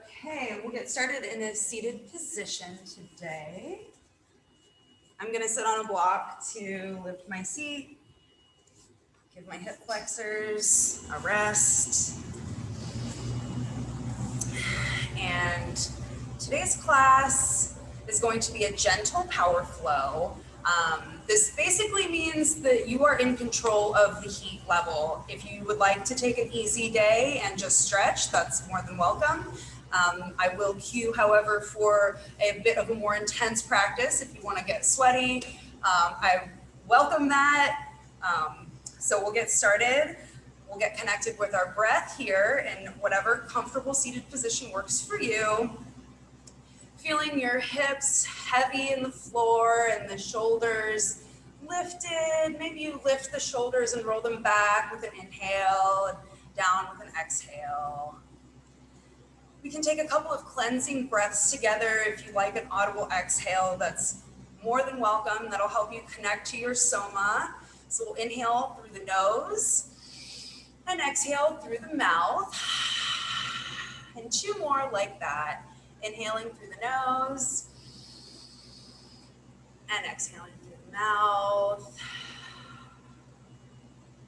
Okay, we'll get started in a seated position today. I'm gonna sit on a block to lift my seat, give my hip flexors a rest. And today's class is going to be a gentle power flow. This basically means that you are in control of the heat level. If you would like to take an easy day and just stretch, that's more than welcome. I will cue, however, for a bit of a more intense practice if you want to get sweaty. I welcome that. So we'll get started. We'll get connected with our breath here in whatever comfortable seated position works for you. Feeling your hips heavy in the floor and the shoulders lifted. Maybe you lift the shoulders and roll them back with an inhale and down with an exhale. We can take a couple of cleansing breaths together. If you like an audible exhale, that's more than welcome. That'll help you connect to your soma. So we'll inhale through the nose and exhale through the mouth. And two more like that. Inhaling through the nose and exhaling through the mouth.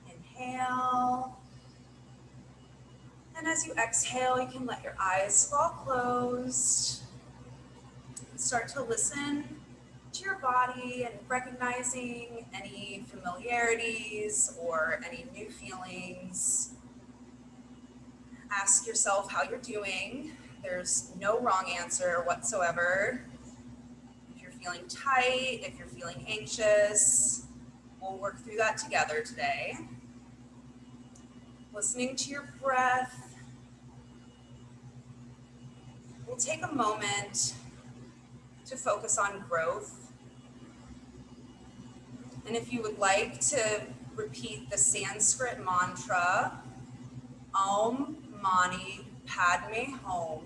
Inhale. And as you exhale, you can let your eyes fall closed. Start to listen to your body and recognizing any familiarities or any new feelings. Ask yourself how you're doing. There's no wrong answer whatsoever. If you're feeling tight, if you're feeling anxious, we'll work through that together today. Listening to your breath. We'll take a moment to focus on growth. And if you would like to repeat the Sanskrit mantra, Om Mani Padme Hum.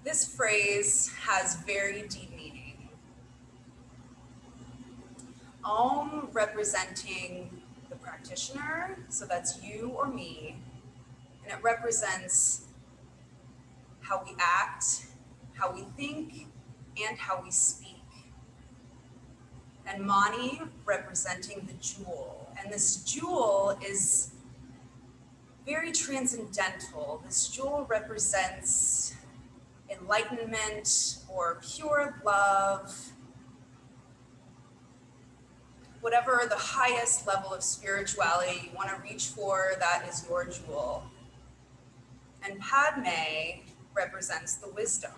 This phrase has very deep meaning. Om representing the practitioner, so that's you or me, and it represents how we act, how we think, and how we speak. And Mani representing the jewel, and this jewel is very transcendental. This jewel represents enlightenment or pure love. Whatever the highest level of spirituality you want to reach for, that is your jewel. And Padme represents the wisdom.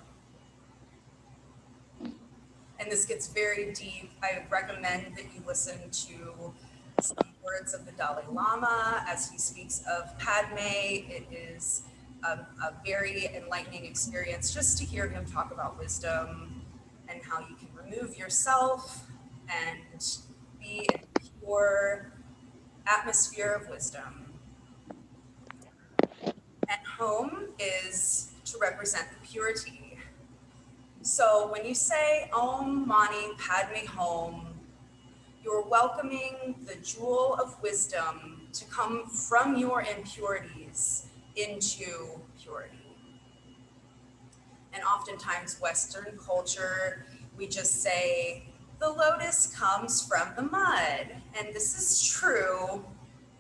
And this gets very deep. I recommend that you listen to some words of the Dalai Lama as he speaks of Padme. It is a very enlightening experience just to hear him talk about wisdom and how you can remove yourself and be in a pure atmosphere of wisdom. And home is to represent the purity. So when you say Om Mani Padme Hum, you're welcoming the jewel of wisdom to come from your impurities into purity. And oftentimes Western culture, we just say, the lotus comes from the mud. And this is true,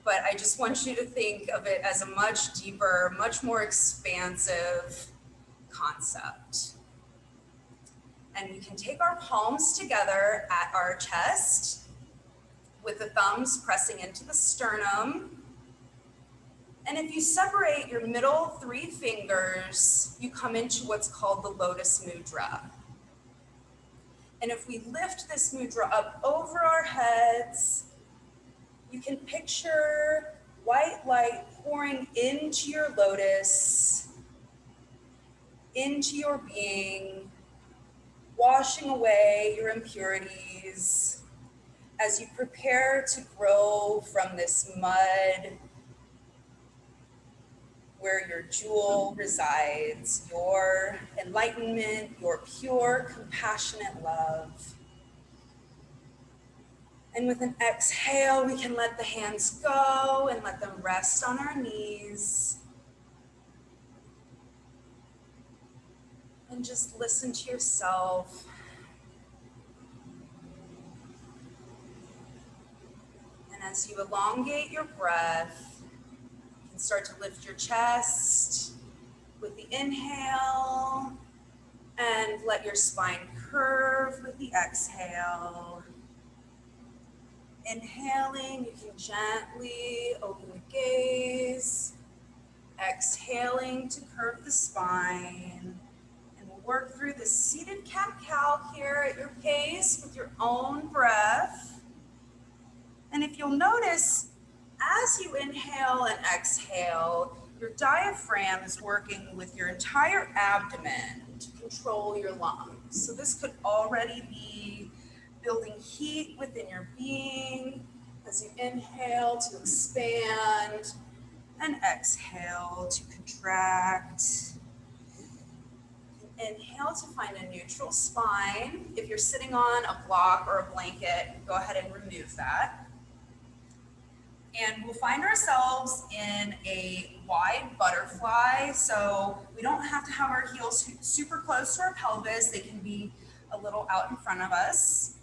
but I just want you to think of it as a much deeper, much more expansive concept. And we can take our palms together at our chest with the thumbs pressing into the sternum. And if you separate your middle three fingers, you come into what's called the lotus mudra. And if we lift this mudra up over our heads, you can picture white light pouring into your lotus, into your being, washing away your impurities as you prepare to grow from this mud where your jewel resides, your enlightenment, your pure, compassionate love. And with an exhale, we can let the hands go and let them rest on our knees. And just listen to yourself. And as you elongate your breath, you can start to lift your chest with the inhale and let your spine curve with the exhale. Inhaling, you can gently open the gaze. Exhaling to curve the spine. And we'll work through the seated cat-cow here at your pace with your own breath. And if you'll notice, as you inhale and exhale, your diaphragm is working with your entire abdomen to control your lungs. So this could already be building heat within your being as you inhale to expand and exhale to contract. Inhale to find a neutral spine. If you're sitting on a block or a blanket, go ahead and remove that. And we'll find ourselves in a wide butterfly. So we don't have to have our heels super close to our pelvis. They can be a little out in front of us.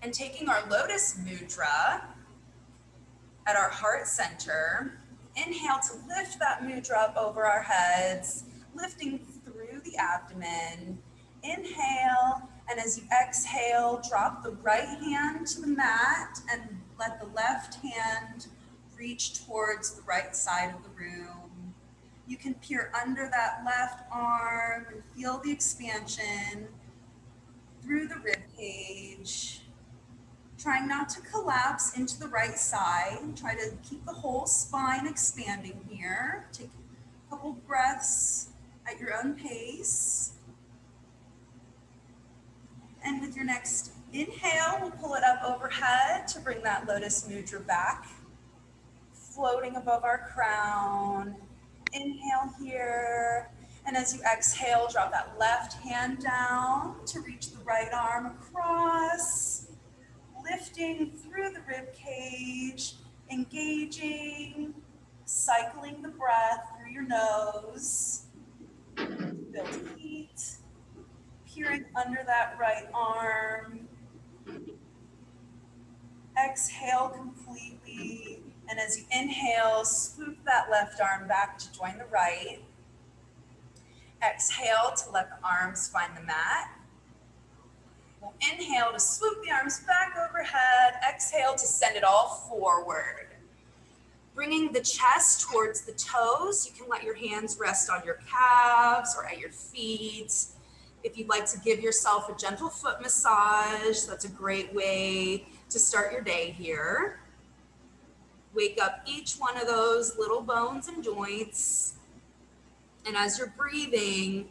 And taking our lotus mudra at our heart center, inhale to lift that mudra up over our heads, lifting through the abdomen. Inhale, and as you exhale, drop the right hand to the mat and let the left hand reach towards the right side of the room. You can peer under that left arm and feel the expansion through the rib cage. Trying not to collapse into the right side. Try to keep the whole spine expanding here. Take a couple breaths at your own pace. And with your next inhale, we'll pull it up overhead to bring that lotus mudra back, floating above our crown. Inhale here. And as you exhale, drop that left hand down to reach the right arm across. Lifting through the rib cage, engaging, cycling the breath through your nose. Build heat, peering under that right arm. Exhale completely, and as you inhale, swoop that left arm back to join the right. Exhale to let the arms find the mat. We'll inhale to swoop the arms back overhead. Exhale to send it all forward. Bringing the chest towards the toes. You can let your hands rest on your calves or at your feet. If you'd like to give yourself a gentle foot massage, that's a great way to start your day here. Wake up each one of those little bones and joints. And as you're breathing,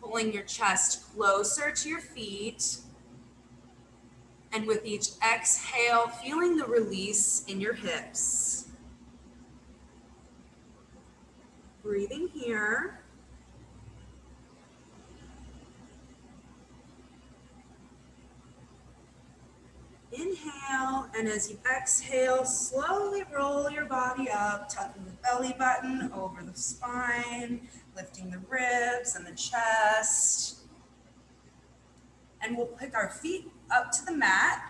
pulling your chest closer to your feet. And with each exhale, feeling the release in your hips. Breathing here. Inhale, and as you exhale, slowly roll your body up, tucking the belly button over the spine, lifting the ribs and the chest. And we'll pick our feet up to the mat.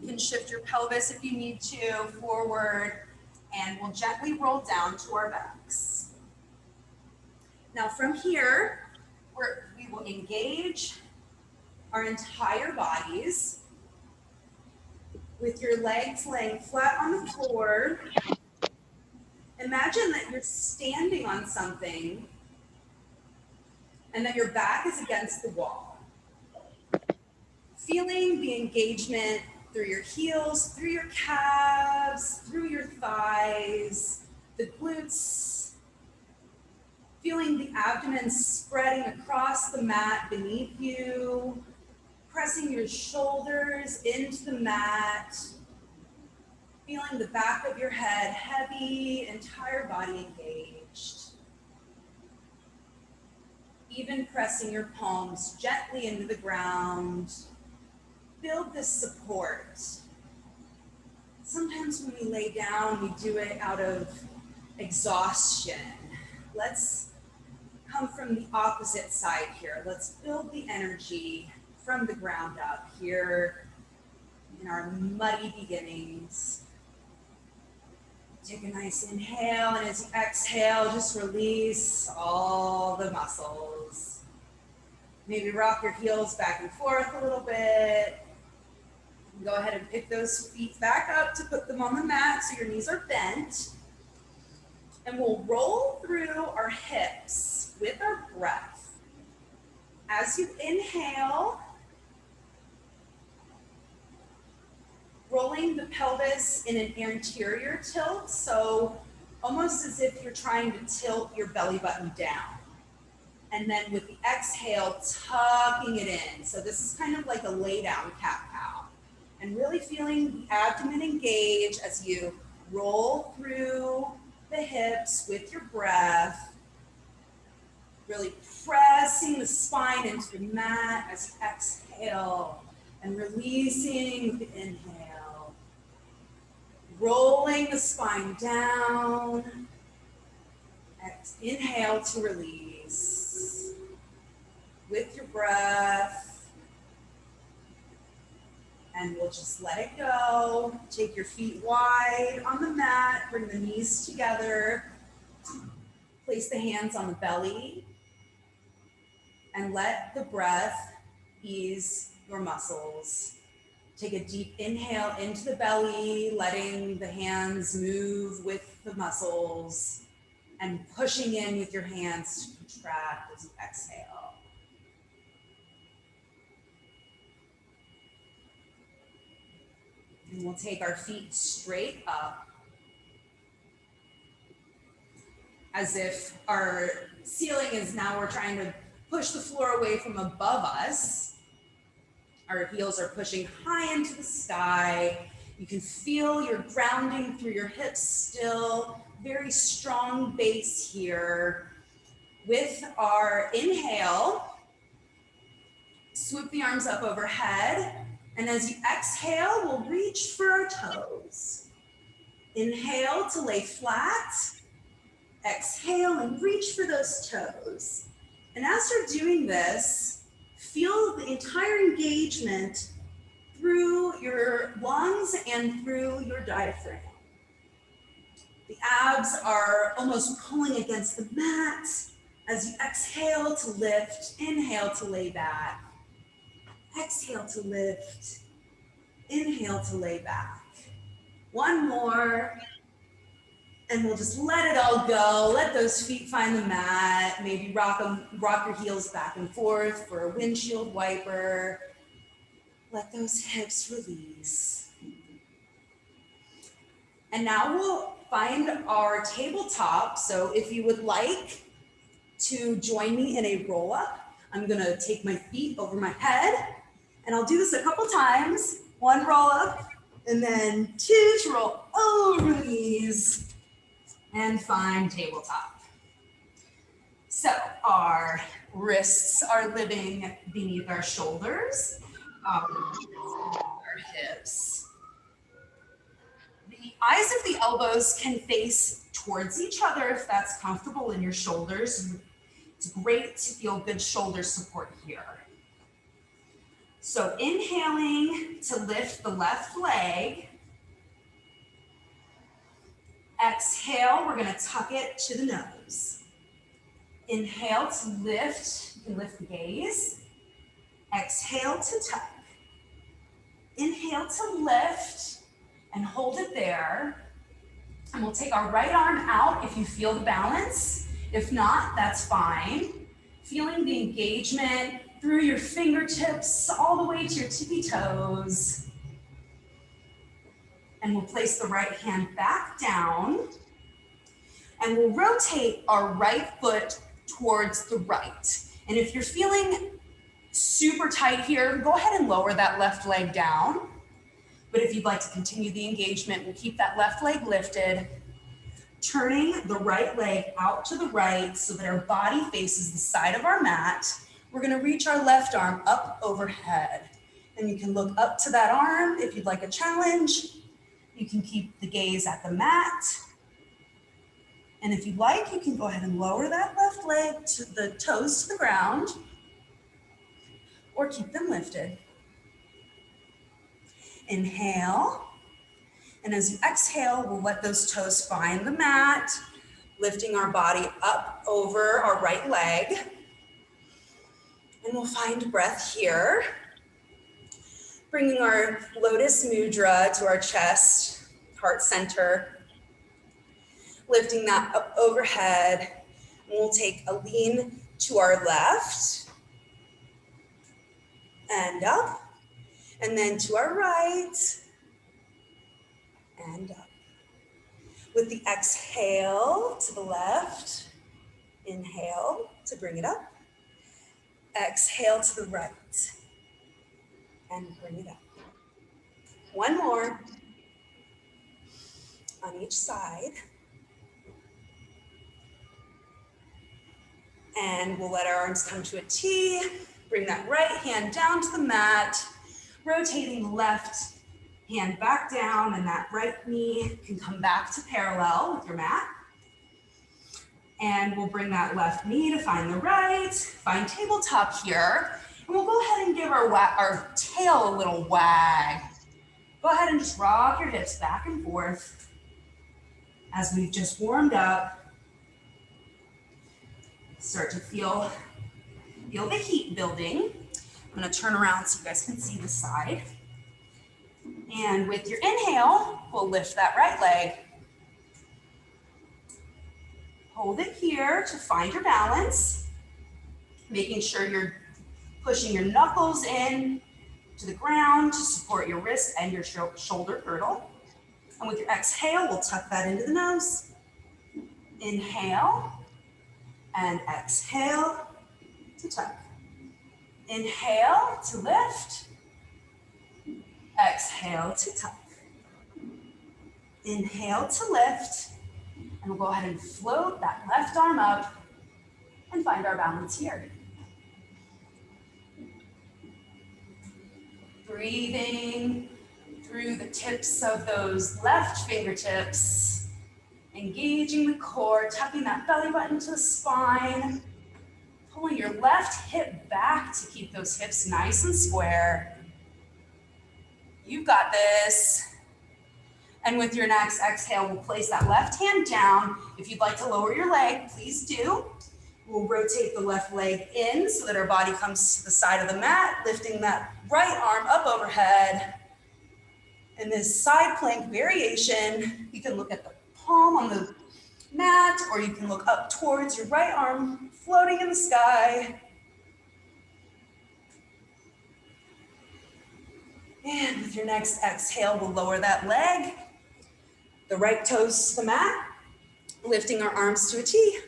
You can shift your pelvis if you need to forward, and we'll gently roll down to our backs. Now from here, we will engage our entire bodies with your legs laying flat on the floor. Imagine that you're standing on something and that your back is against the wall. Feeling the engagement through your heels, through your calves, through your thighs, the glutes. Feeling the abdomen spreading across the mat beneath you. Pressing your shoulders into the mat. Feeling the back of your head heavy, entire body engaged. Even pressing your palms gently into the ground. Build this support. Sometimes when we lay down, we do it out of exhaustion. let's come from the opposite side here. Let's build the energy from the ground up here in our muddy beginnings. Take a nice inhale, and as you exhale, just release all the muscles. Maybe rock your heels back and forth a little bit. Go ahead and pick those feet back up to put them on the mat so your knees are bent. And we'll roll through our hips with our breath. As you inhale, rolling the pelvis in an anterior tilt, so almost as if you're trying to tilt your belly button down. And then with the exhale, tucking it in. So this is kind of like a lay down cat-cow. And really feeling the abdomen engage as you roll through the hips with your breath. Really pressing the spine into the mat as you exhale and releasing with the inhale. Rolling the spine down. Inhale to release. With your breath. And we'll just let it go. Take your feet wide on the mat. Bring the knees together. Place the hands on the belly. And let the breath ease your muscles. Take a deep inhale into the belly, letting the hands move with the muscles. And pushing in with your hands to contract as you exhale. And we'll take our feet straight up as if our ceiling is now, we're trying to push the floor away from above us. Our heels are pushing high into the sky. You can feel your grounding through your hips still. Very strong base here. With our inhale, swoop the arms up overhead. And as you exhale, we'll reach for our toes. Inhale to lay flat. Exhale and reach for those toes. And as you're doing this, feel the entire engagement through your lungs and through your diaphragm. The abs are almost pulling against the mat as you exhale to lift, inhale to lay back. Exhale to lift, inhale to lay back. One more, and we'll just let it all go. Let those feet find the mat. Maybe rock your heels back and forth for a windshield wiper. Let those hips release. And now we'll find our tabletop. So if you would like to join me in a roll-up, I'm gonna take my feet over my head, and I'll do this a couple times. One roll up, and then two to roll over the knees, and find tabletop. So our wrists are living beneath our shoulders, our hips. The eyes of the elbows can face towards each other if that's comfortable in your shoulders. It's great to feel good shoulder support here. So inhaling to lift the left leg. Exhale, we're gonna tuck it to the nose. Inhale to lift, you can lift the gaze. Exhale to tuck. Inhale to lift and hold it there. And we'll take our right arm out if you feel the balance. If not, that's fine. Feeling the engagement through your fingertips all the way to your tippy toes. And we'll place the right hand back down. And we'll rotate our right foot towards the right. And if you're feeling super tight here, go ahead and lower that left leg down. But if you'd like to continue the engagement, we'll keep that left leg lifted. Turning the right leg out to the right so that our body faces the side of our mat. We're gonna reach our left arm up overhead. And you can look up to that arm if you'd like a challenge. You can keep the gaze at the mat. And if you'd like, you can go ahead and lower that left leg to the toes to the ground or keep them lifted. Inhale. And as you exhale, we'll let those toes find the mat, lifting our body up over our right leg. And we'll find breath here. Bringing our lotus mudra to our chest, heart center. Lifting that up overhead. And we'll take a lean to our left. And up. And then to our right. And up. With the exhale to the left. Inhale to bring it up. Exhale to the right. And bring it up. One more on each side. And we'll let our arms come to a T. Bring that right hand down to the mat. Rotating the left hand back down, and that right knee can come back to parallel with your mat. And we'll bring that left knee to find the right. Find tabletop here. And we'll go ahead and give our tail a little wag. Go ahead and just rock your hips back and forth as we've just warmed up. Start to feel the heat building. I'm gonna turn around so you guys can see the side. And with your inhale, we'll lift that right leg. Hold it here to find your balance, making sure you're pushing your knuckles in to the ground to support your wrist and your shoulder girdle. And with your exhale, we'll tuck that into the nose. Inhale and exhale to tuck. Inhale to lift. Exhale to tuck. Inhale to lift. And we'll go ahead and float that left arm up and find our balance here. Breathing through the tips of those left fingertips, engaging the core, tucking that belly button to the spine, pulling your left hip back to keep those hips nice and square. You've got this. And with your next exhale, we'll place that left hand down. If you'd like to lower your leg, please do. We'll rotate the left leg in so that our body comes to the side of the mat, lifting that right arm up overhead. In this side plank variation, you can look at the palm on the mat, or you can look up towards your right arm floating in the sky. And with your next exhale, we'll lower that leg, the right toes to the mat, lifting our arms to a T.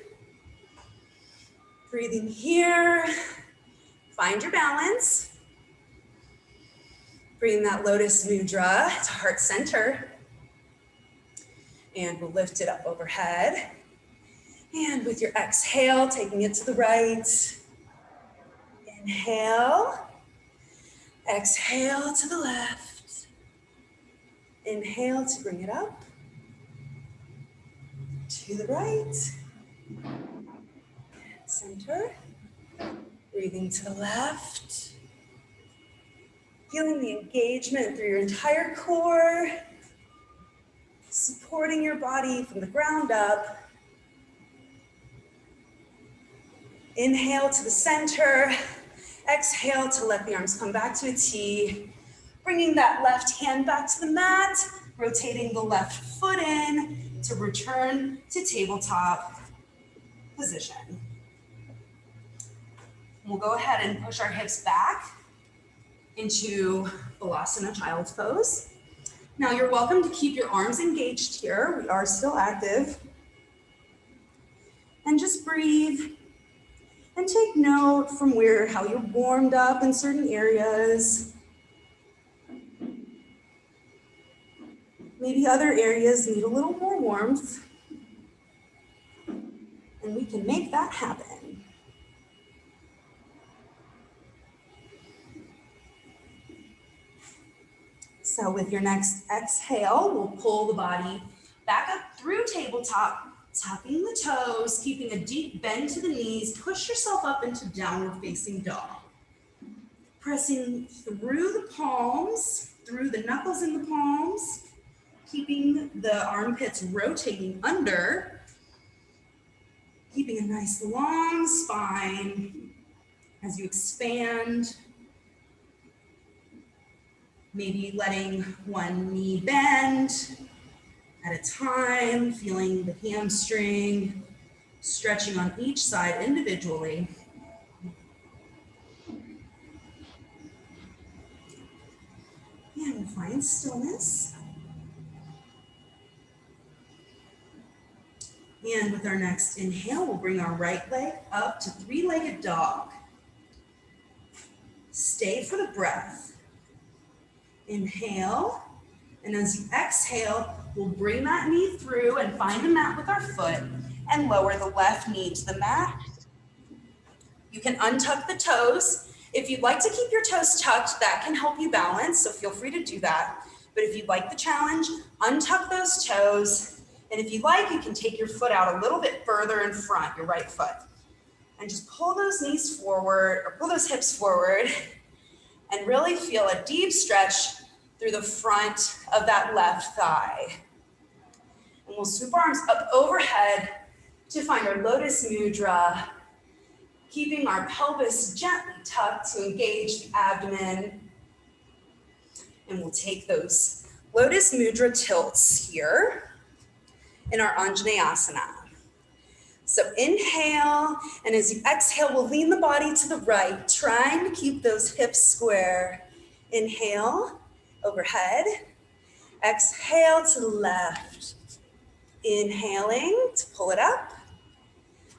Breathing here, find your balance. Bring that lotus mudra to heart center. And we'll lift it up overhead. And with your exhale, taking it to the right. Inhale. Exhale to the left. Inhale to bring it up. To the right. Center. Breathing to the left. Feeling the engagement through your entire core. Supporting your body from the ground up. Inhale to the center. Exhale to let the arms come back to a T. Bringing that left hand back to the mat. Rotating the left foot in to return to tabletop position. We'll go ahead and push our hips back into Balasana Child's Pose. Now you're welcome to keep your arms engaged here. We are still active. And just breathe and take note from how you're warmed up in certain areas. Maybe other areas need a little more warmth. And we can make that happen. So with your next exhale, we'll pull the body back up through tabletop Tucking the toes, keeping a deep bend to the knees, push yourself up into downward facing dog. Pressing through the palms, through the knuckles in the palms, keeping the armpits rotating under, keeping a nice long spine as you expand. Maybe letting one knee bend at a time, feeling the hamstring, stretching on each side individually. And we'll find stillness. And with our next inhale, we'll bring our right leg up to three-legged dog. Stay for the breath. Inhale, and as you exhale, we'll bring that knee through and find the mat with our foot and lower the left knee to the mat. You can untuck the toes. If you'd like to keep your toes tucked, that can help you balance, so feel free to do that. But if you'd like the challenge, untuck those toes. And if you'd like, you can take your foot out a little bit further in front, your right foot. And just pull those knees forward, or pull those hips forward, and really feel a deep stretch through the front of that left thigh. And we'll swoop our arms up overhead to find our lotus mudra, keeping our pelvis gently tucked to engage the abdomen. And we'll take those lotus mudra tilts here in our Anjaneyasana. So inhale, and as you exhale, we'll lean the body to the right, trying to keep those hips square. Inhale, overhead. Exhale to the left. Inhaling to pull it up.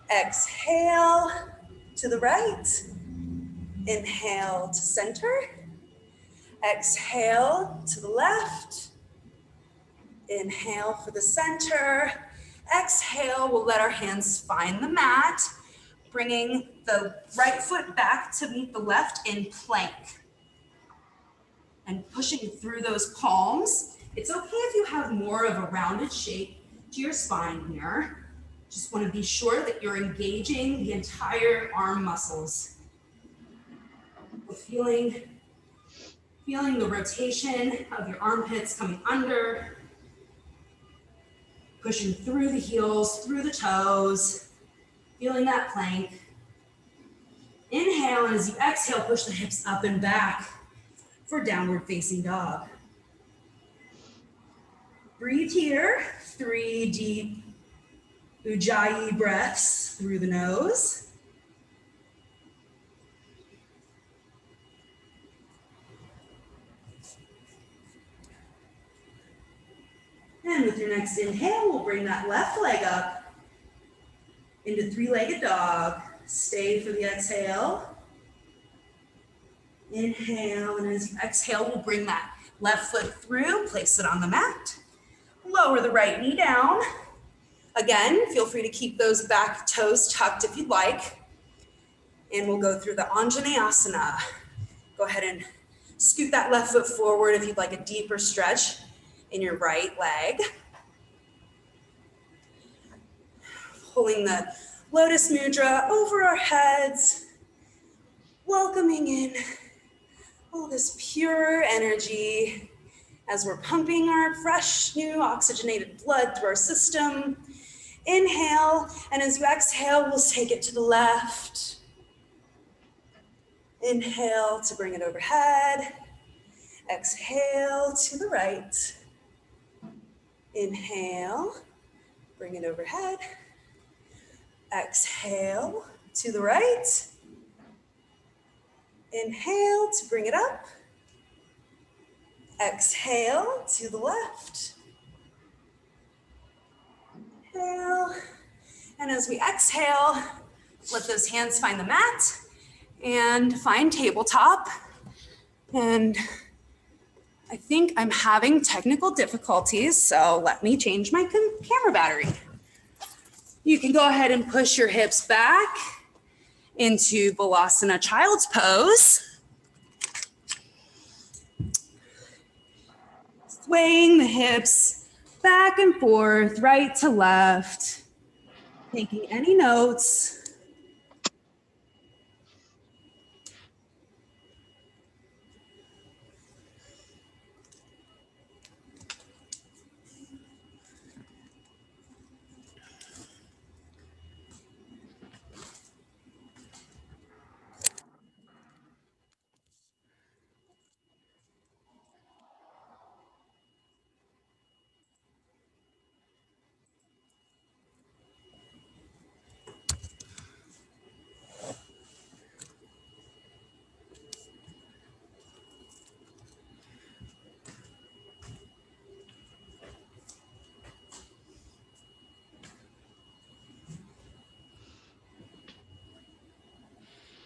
Exhale to the right. Inhale to center. Exhale to the left. Inhale for the center. Exhale, we'll let our hands find the mat, bringing the right foot back to meet the left in plank. And pushing through those palms. It's okay if you have more of a rounded shape to your spine here. Just want to be sure that you're engaging the entire arm muscles. Feeling the rotation of your armpits coming under, pushing through the heels, through the toes, feeling that plank. Inhale, and as you exhale, push the hips up and back for downward facing dog. Breathe here, 3 deep Ujjayi breaths through the nose. And with your next inhale, we'll bring that left leg up into three-legged dog. Stay for the exhale. Inhale, and as you exhale, we'll bring that left foot through, place it on the mat. Lower the right knee down. Again, feel free to keep those back toes tucked if you'd like. And we'll go through the Anjaneyasana. Go ahead and scoot that left foot forward if you'd like a deeper stretch in your right leg. Pulling the lotus mudra over our heads, welcoming in all this pure energy as we're pumping our fresh, new oxygenated blood through our system. Inhale, and as you exhale, we'll take it to the left. Inhale to bring it overhead. Exhale to the right. Inhale, bring it overhead. Exhale to the right. Inhale to bring it up. Exhale to the left. Inhale. And as we exhale, let those hands find the mat and find tabletop. And I think I'm having technical difficulties, so let me change my camera battery. You can go ahead and push your hips back into Balasana Child's Pose. Swaying the hips back and forth, right to left. Taking any notes.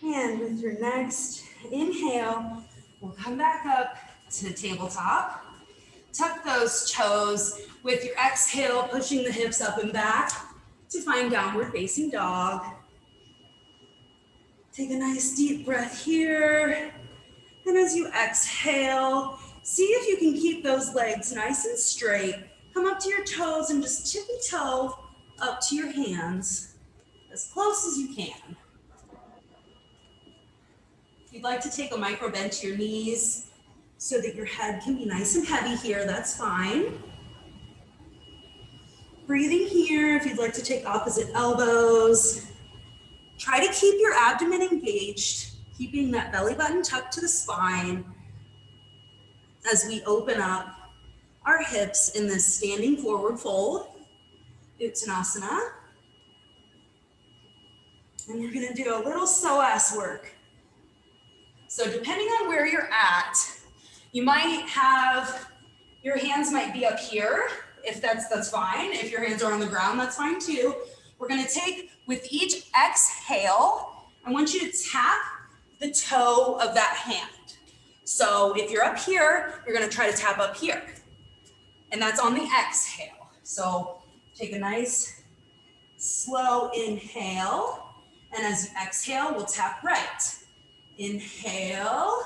And with your next inhale, we'll come back up to tabletop. Tuck those toes. With your exhale, pushing the hips up and back to find downward facing dog. Take a nice deep breath here. And as you exhale, see if you can keep those legs nice and straight. Come up to your toes and just tippy toe up to your hands as close as you can. If you'd like to take a micro bend to your knees so that your head can be nice and heavy here, that's fine. Breathing here, if you'd like to take opposite elbows. Try to keep your abdomen engaged, keeping that belly button tucked to the spine as we open up our hips in this standing forward fold, Uttanasana. And we're gonna do a little psoas work. So depending on where you're at, you might have, your hands might be up here, if that's fine. If your hands are on the ground, that's fine too. We're gonna take, with each exhale, I want you to tap the toe of that hand. So if you're up here, you're gonna try to tap up here. And that's on the exhale. So take a nice slow inhale. And as you exhale, we'll tap right. Inhale,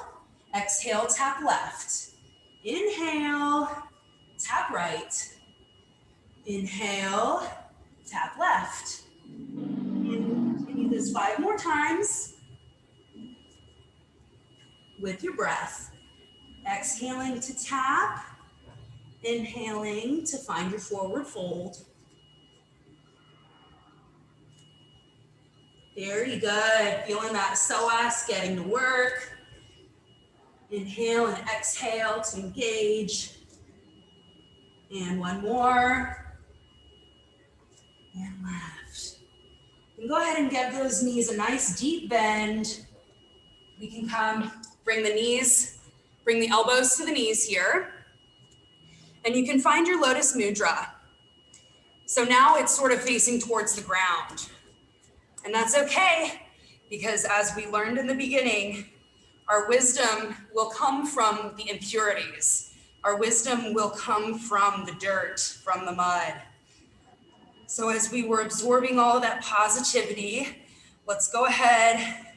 exhale, tap left. Inhale, tap right. Inhale, tap left. And continue this 5 more times with your breath. Exhaling to tap, inhaling to find your forward fold. Very good. Feeling that psoas getting to work. Inhale and exhale to engage. And one more. And left. And go ahead and give those knees a nice deep bend. We can come, bring the elbows to the knees here. And you can find your lotus mudra. So now it's sort of facing towards the ground. And that's okay, because as we learned in the beginning, our wisdom will come from the impurities. Our wisdom will come from the dirt, from the mud. So as we were absorbing all of that positivity, let's go ahead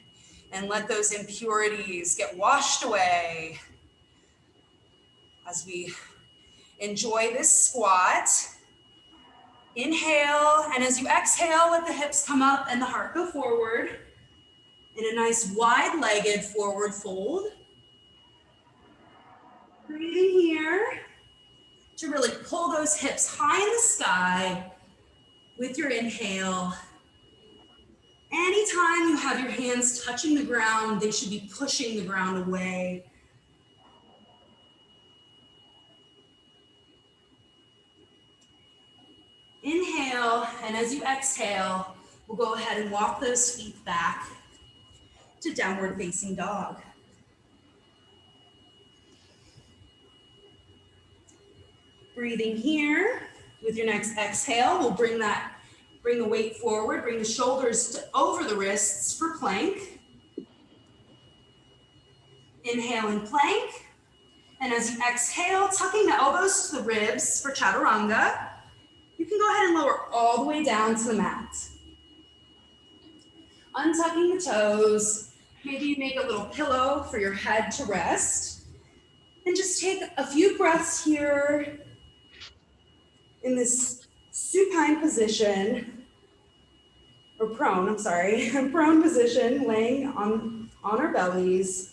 and let those impurities get washed away as we enjoy this squat. Inhale, and as you exhale, let the hips come up and the heart go forward in a nice wide-legged forward fold. Breathing here to really pull those hips high in the sky with your inhale. Anytime you have your hands touching the ground, they should be pushing the ground away. Inhale, and as you exhale, we'll go ahead and walk those feet back to downward facing dog. Breathing here, with your next exhale, we'll bring the weight forward, bring the shoulders over the wrists for plank. Inhale and plank, and as you exhale, tucking the elbows to the ribs for chaturanga. You can go ahead and lower all the way down to the mat. Untucking the toes. Maybe you make a little pillow for your head to rest. And just take a few breaths here in this supine position. or prone, I'm sorry, prone position, laying on our bellies.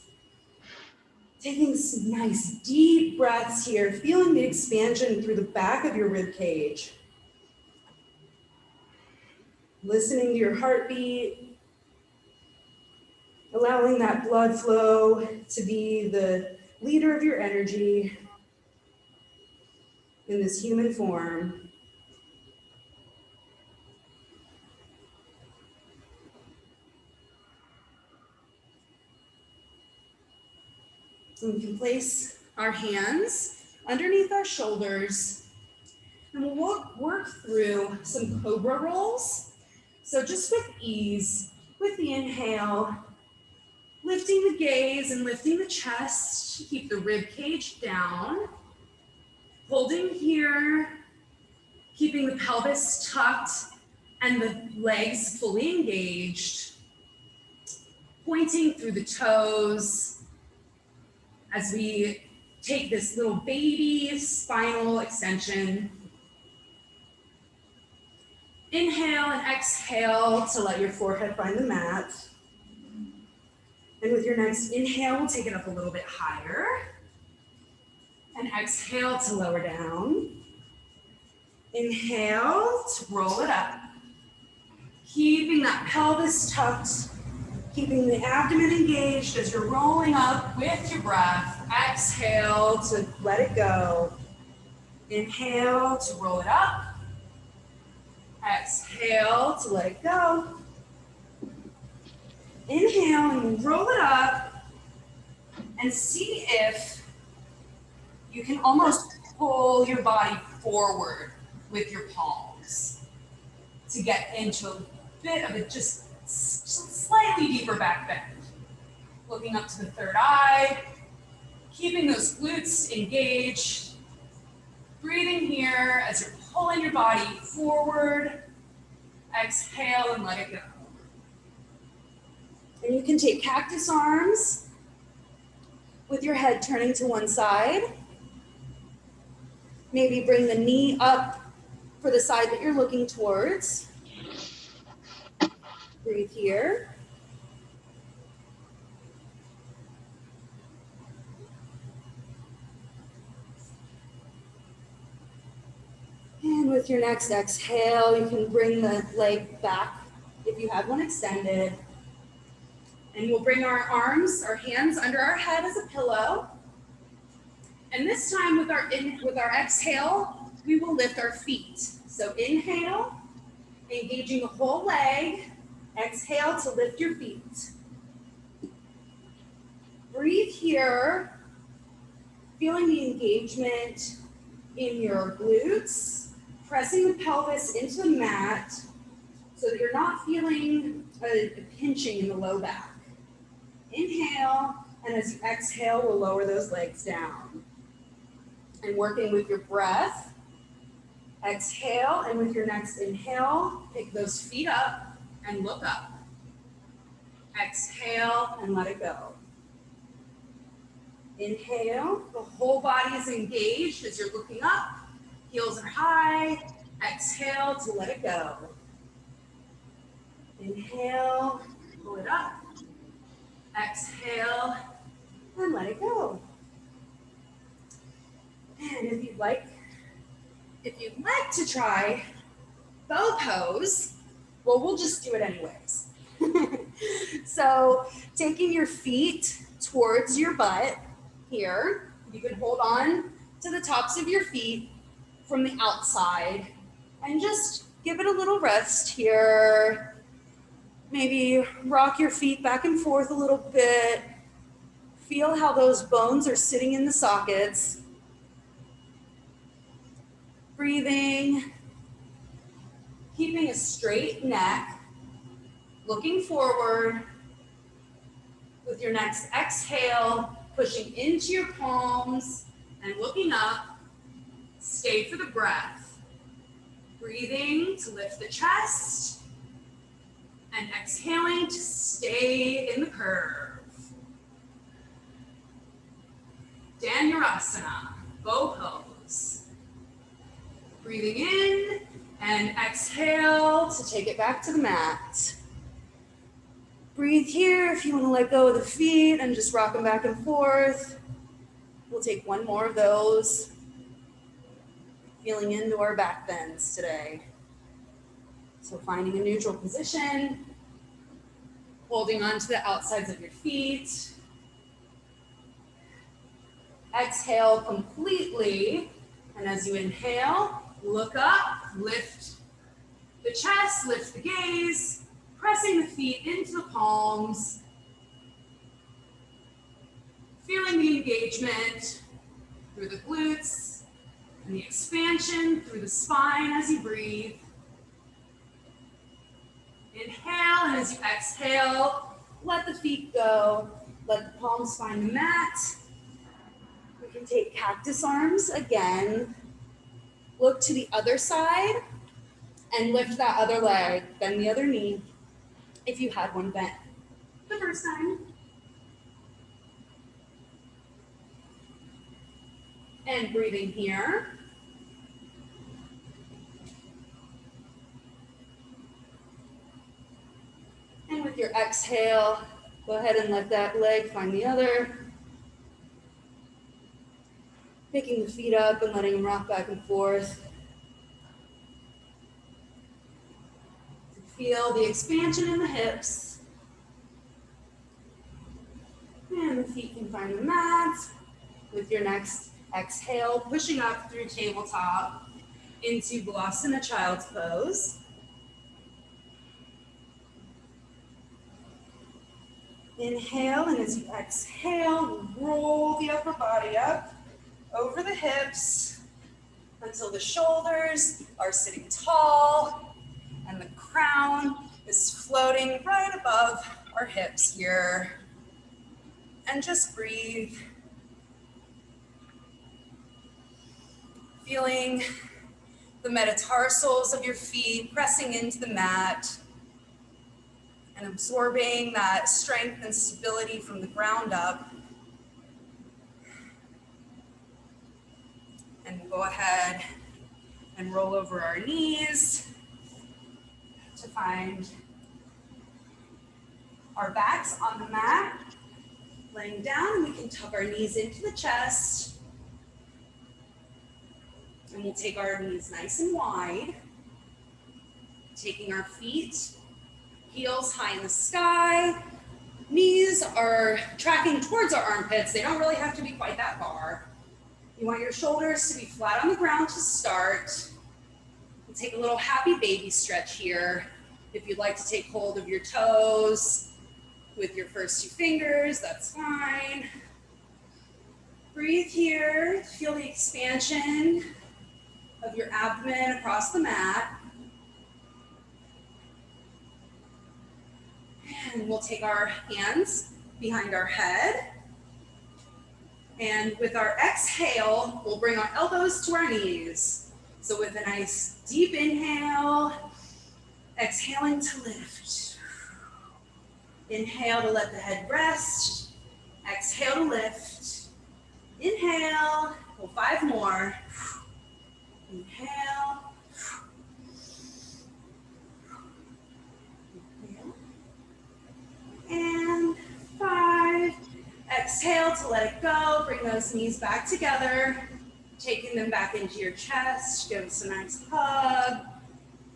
Taking some nice deep breaths here, feeling the expansion through the back of your rib cage. Listening to your heartbeat, allowing that blood flow to be the leader of your energy in this human form. And we can place our hands underneath our shoulders, and we'll work through some cobra rolls. So just with ease, with the inhale, lifting the gaze and lifting the chest, keep the rib cage down. Holding here, keeping the pelvis tucked and the legs fully engaged. Pointing through the toes as we take this little baby spinal extension. Inhale and exhale to let your forehead find the mat. And with your next inhale, we'll take it up a little bit higher. And exhale to lower down. Inhale to roll it up. Keeping that pelvis tucked, keeping the abdomen engaged as you're rolling up with your breath. Exhale to let it go. Inhale to roll it up. Exhale to let it go. Inhale and roll it up. And see if you can almost pull your body forward with your palms to get into a bit of a just slightly deeper back bend. Looking up to the third eye, keeping those glutes engaged. Breathing here as you're pulling your body forward. Exhale and let it go. And you can take cactus arms with your head turning to one side. Maybe bring the knee up for the side that you're looking towards. Breathe here. And with your next exhale, you can bring the leg back if you have one extended. And we'll bring our arms, our hands under our head as a pillow. And this time with our exhale, we will lift our feet. So inhale, engaging the whole leg. Exhale to lift your feet. Breathe here, feeling the engagement in your glutes, pressing the pelvis into the mat so that you're not feeling a pinching in the low back. Inhale, and as you exhale, we'll lower those legs down. And working with your breath, exhale, and with your next inhale, pick those feet up and look up. Exhale and let it go. Inhale, the whole body is engaged as you're looking up. Heels are high. Exhale to let it go. Inhale, pull it up. Exhale and let it go. And if you'd like to try bow pose, well, we'll just do it anyways. So taking your feet towards your butt here, you can hold on to the tops of your feet from the outside and just give it a little rest here. Maybe rock your feet back and forth a little bit. Feel how those bones are sitting in the sockets. Breathing, keeping a straight neck, looking forward. With your next exhale, pushing into your palms and looking up. Stay for the breath. Breathing to lift the chest and exhaling to stay in the curve. Dhanurasana, bow pose. Breathing in And exhale to take it back to the mat. Breathe here if you want to let go of the feet and just rock them back and forth. We'll take one more of those. Feeling into our back bends today. So finding a neutral position, holding on to the outsides of your feet. Exhale completely. And as you inhale, look up, lift the chest, lift the gaze, pressing the feet into the palms. Feeling the engagement through the glutes and the expansion through the spine as you breathe. Inhale, and as you exhale, let the feet go. Let the palms find the mat. We can take cactus arms again. Look to the other side and lift that other leg. Bend the other knee if you had one bent the first time. And breathing here. And with your exhale, go ahead and let that leg find the other. Picking the feet up and letting them rock back and forth. Feel the expansion in the hips. And the feet can find the mat. With your next exhale, pushing up through tabletop into Balasana Child's Pose. Inhale, and as you exhale, roll the upper body up over the hips until the shoulders are sitting tall and the crown is floating right above our hips here. And just breathe. Feeling the metatarsals of your feet pressing into the mat and absorbing that strength and stability from the ground up. And we'll go ahead and roll over our knees to find our backs on the mat. Laying down, we can tuck our knees into the chest. And we'll take our knees nice and wide. Taking our feet, heels high in the sky. Knees are tracking towards our armpits. They don't really have to be quite that far. You want your shoulders to be flat on the ground to start. We'll take a little happy baby stretch here. If you'd like to take hold of your toes with your first two fingers, that's fine. Breathe here. Feel the expansion of your abdomen across the mat. And we'll take our hands behind our head. And with our exhale, we'll bring our elbows to our knees. So with a nice deep inhale, exhaling to lift. Inhale to let the head rest. Exhale to lift. Inhale. Well, 5 more. Inhale. Inhale. And 5. Exhale to let it go. Bring those knees back together. Taking them back into your chest. Give us a nice hug.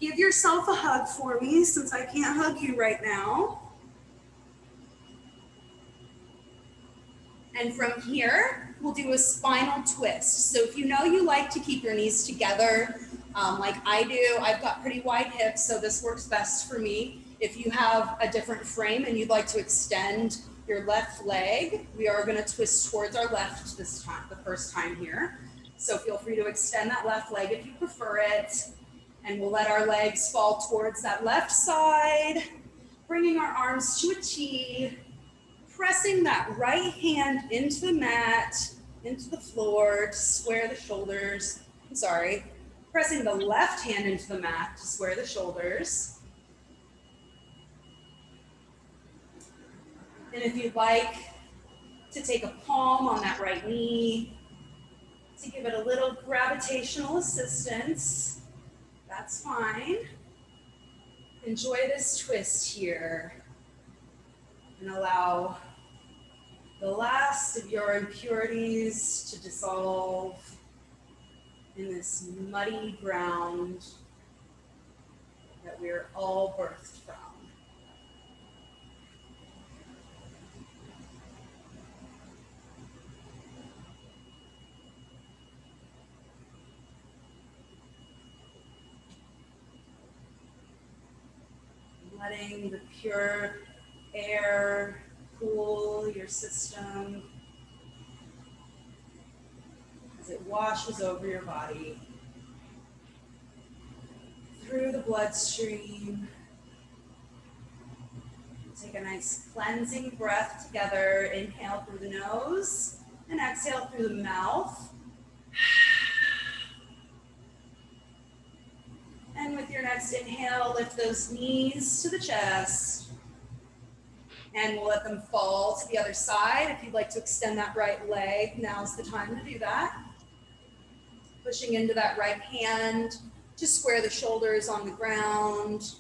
Give yourself a hug for me since I can't hug you right now. And from here, we'll do a spinal twist. So if you know you like to keep your knees together, like I do, I've got pretty wide hips, so this works best for me. If you have a different frame and you'd like to extend your left leg, we are gonna twist towards our left this time, the first time here. So feel free to extend that left leg if you prefer it. And we'll let our legs fall towards that left side, bringing our arms to a T, pressing that right hand into the mat, into the floor to square the shoulders. Pressing the left hand into the mat to square the shoulders. And if you'd like to take a palm on that right knee to give it a little gravitational assistance, that's fine. Enjoy this twist here and allow the last of your impurities to dissolve in this muddy ground that we're all birthed from. Letting the pure air cool your system as it washes over your body, through the bloodstream. Take a nice cleansing breath together. Inhale through the nose and exhale through the mouth. And with your next inhale, lift those knees to the chest. And we'll let them fall to the other side. If you'd like to extend that right leg, now's the time to do that. Pushing into that right hand to square the shoulders on the ground.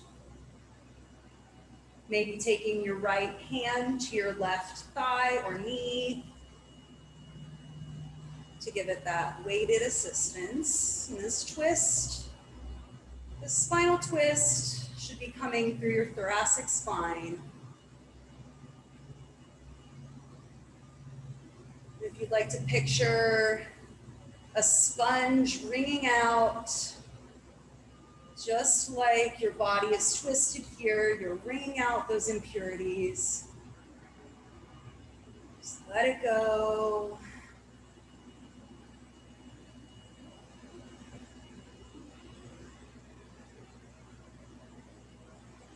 Maybe taking your right hand to your left thigh or knee to give it that weighted assistance in this twist. The spinal twist should be coming through your thoracic spine. If you'd like to picture a sponge wringing out, just like your body is twisted here, you're wringing out those impurities. Just let it go.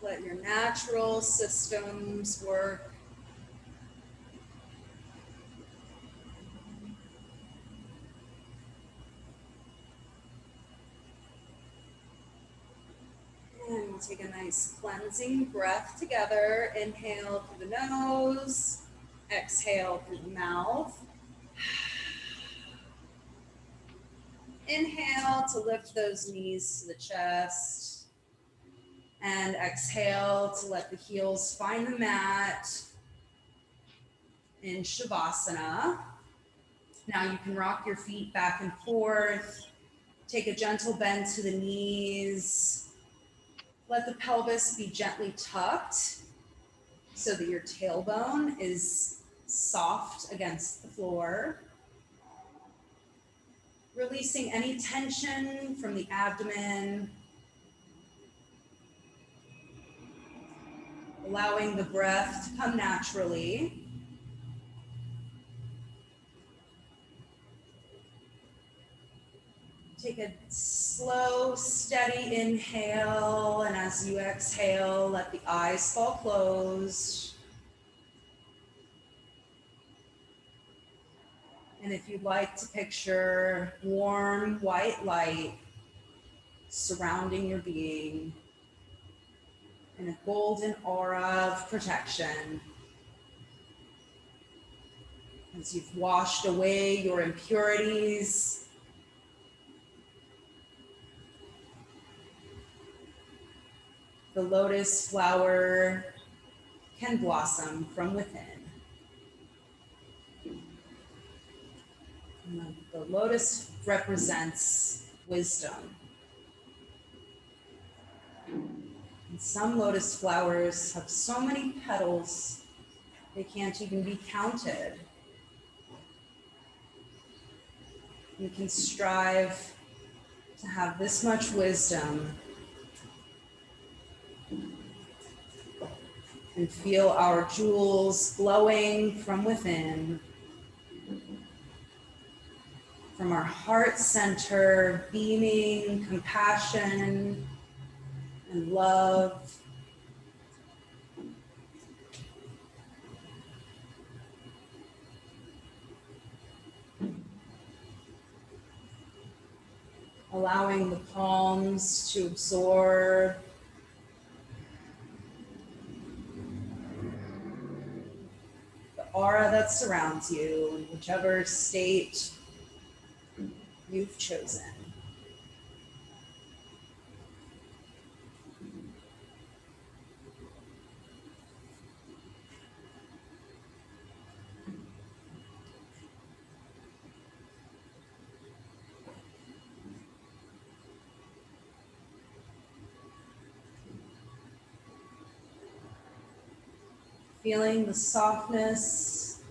Let your natural systems work. And we'll take a nice cleansing breath together. Inhale through the nose, exhale through the mouth. Inhale to lift those knees to the chest. And exhale to let the heels find the mat in Shavasana. Now you can rock your feet back and forth. Take a gentle bend to the knees. Let the pelvis be gently tucked so that your tailbone is soft against the floor. Releasing any tension from the abdomen. Allowing the breath to come naturally. Take a slow, steady inhale, and as you exhale, let the eyes fall closed. And if you'd like to picture warm white light surrounding your being in a golden aura of protection, as you've washed away your impurities, the lotus flower can blossom from within. And the lotus represents wisdom. And some lotus flowers have so many petals, they can't even be counted. You can strive to have this much wisdom and feel our jewels glowing from within, from our heart center, beaming compassion and love. Allowing the palms to absorb the aura that surrounds you in whichever state you've chosen. Feeling the softness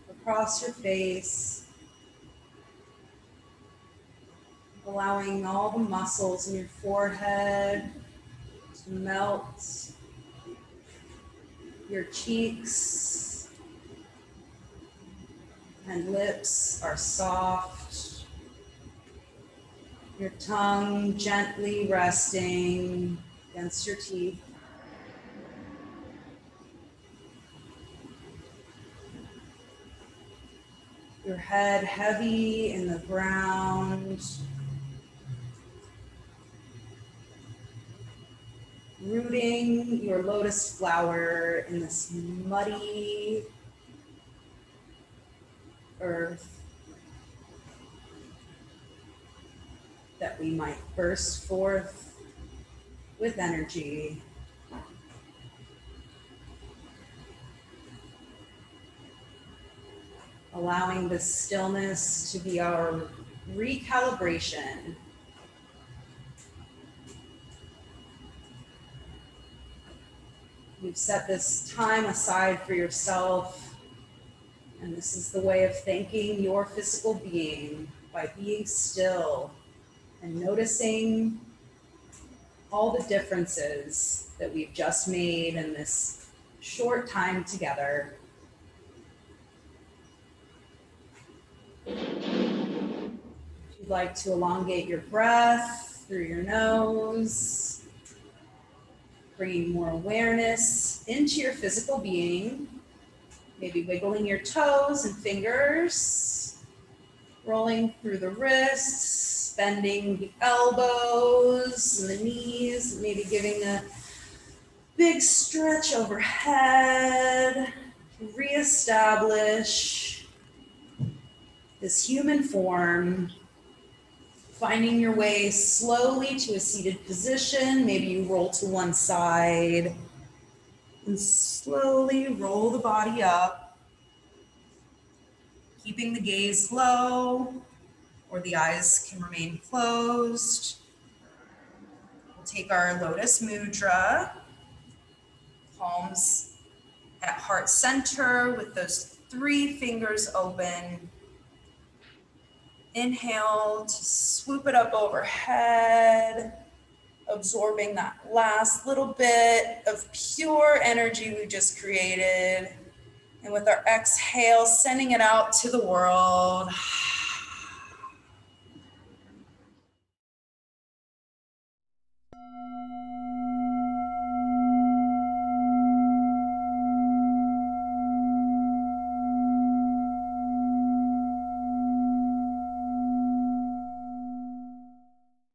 across your face, allowing all the muscles in your forehead to melt, your cheeks and lips are soft, your tongue gently resting against your teeth. Your head heavy in the ground, rooting your lotus flower in this muddy earth that we might burst forth with energy. Allowing this stillness to be our recalibration. You've set this time aside for yourself, and this is the way of thanking your physical being by being still and noticing all the differences that we've just made in this short time together. If you'd like to elongate your breath through your nose, bringing more awareness into your physical being, maybe wiggling your toes and fingers, rolling through the wrists, bending the elbows and the knees, maybe giving a big stretch overhead to reestablish this human form, finding your way slowly to a seated position. Maybe you roll to one side and slowly roll the body up, keeping the gaze low, or the eyes can remain closed. We'll take our Lotus Mudra, palms at heart center with those 3 fingers open. Inhale to swoop it up overhead, absorbing that last little bit of pure energy we just created. And with our exhale, sending it out to the world.